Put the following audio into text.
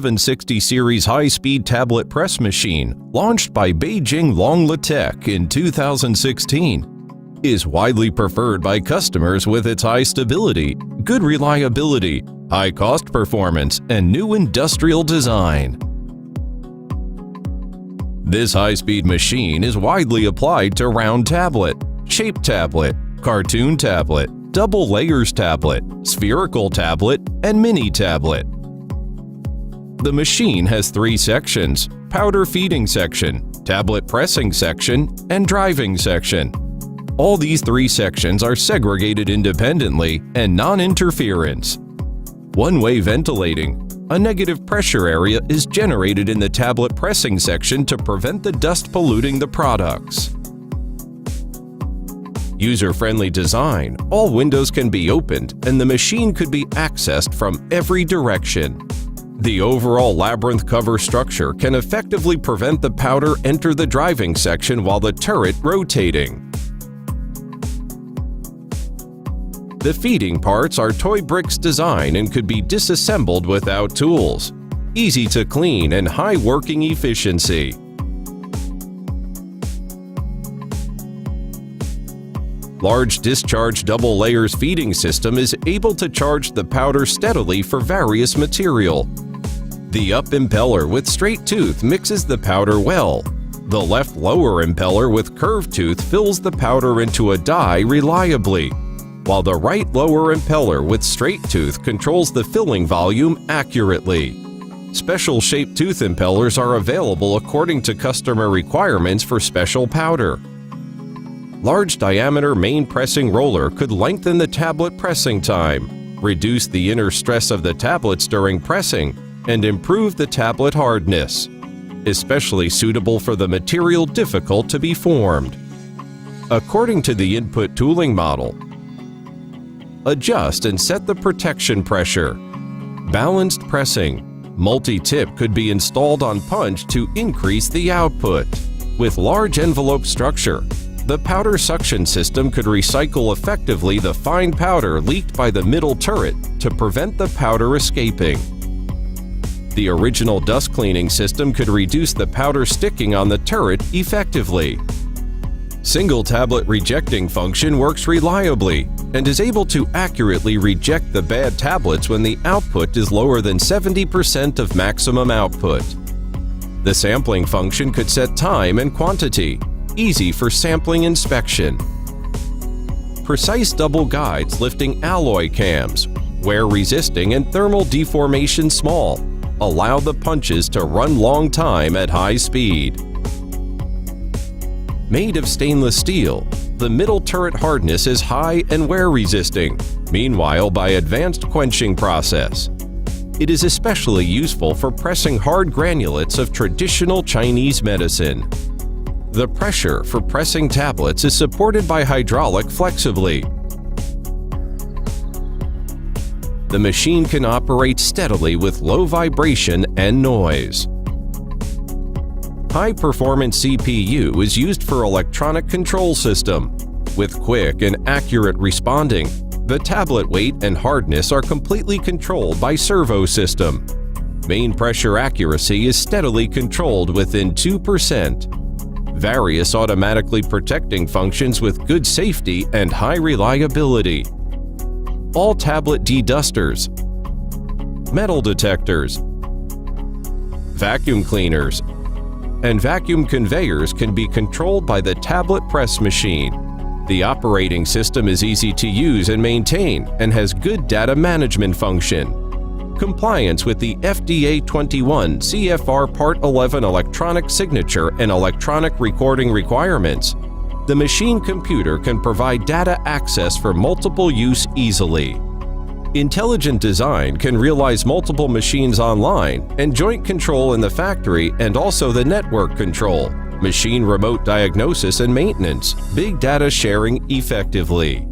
760 series high-speed tablet press machine, launched by Beijing Longlitech in 2016, is widely preferred by customers with its high stability, good reliability, high cost performance, and new industrial design. This high-speed machine is widely applied to round tablet, shape tablet, cartoon tablet, double layers tablet, spherical tablet, and mini tablet. The machine has 3 sections: powder feeding section, tablet pressing section, and driving section. All these 3 sections are segregated independently and non-interference. One-way ventilating. A negative pressure area is generated in the tablet pressing section to prevent the dust polluting the products. User-friendly design. All windows can be opened and the machine could be accessed from every direction. The overall labyrinth cover structure can effectively prevent the powder enter the driving section while the turret rotating. The feeding parts are toy bricks design and could be disassembled without tools. Easy to clean and high working efficiency. Large discharge double layers feeding system is able to charge the powder steadily for various material. The up impeller with straight tooth mixes the powder well. The left lower impeller with curved tooth fills the powder into a die reliably, while the right lower impeller with straight tooth controls the filling volume accurately. Special shaped tooth impellers are available according to customer requirements for special powder. Large diameter main pressing roller could lengthen the tablet pressing time, reduce the inner stress of the tablets during pressing, and improve the tablet hardness, especially suitable for the material difficult to be formed. According to the input tooling model, adjust and set the protection pressure. Balanced pressing. Multi-tip could be installed on punch to increase the output. With large envelope structure, the powder suction system could recycle effectively the fine powder leaked by the middle turret to prevent the powder escaping. The original dust cleaning system could reduce the powder sticking on the turret effectively. Single tablet rejecting function works reliably and is able to accurately reject the bad tablets when the output is lower than 70% of maximum output. The sampling function could set time and quantity, easy for sampling inspection. Precise double guides lifting alloy cams, wear resisting and thermal deformation small, allow the punches to run long time at high speed. Made of stainless steel, the middle turret hardness is high and wear resisting, meanwhile by advanced quenching process. It is especially useful for pressing hard granulates of traditional Chinese medicine. The pressure for pressing tablets is supported by hydraulic flexibly. The machine can operate steadily with low vibration and noise. High-performance CPU is used for electronic control system. With quick and accurate responding, the tablet weight and hardness are completely controlled by servo system. Main pressure accuracy is steadily controlled within 2%. Various automatically protecting functions with good safety and high reliability. All tablet dedusters, metal detectors, vacuum cleaners, and vacuum conveyors can be controlled by the tablet press machine. The operating system is easy to use and maintain and has good data management function. Compliance with the FDA 21 CFR Part 11 electronic signature and electronic recording requirements. The machine computer can provide data access for multiple use easily. Intelligent design can realize multiple machines online and joint control in the factory and also the network control, machine remote diagnosis and maintenance, big data sharing effectively.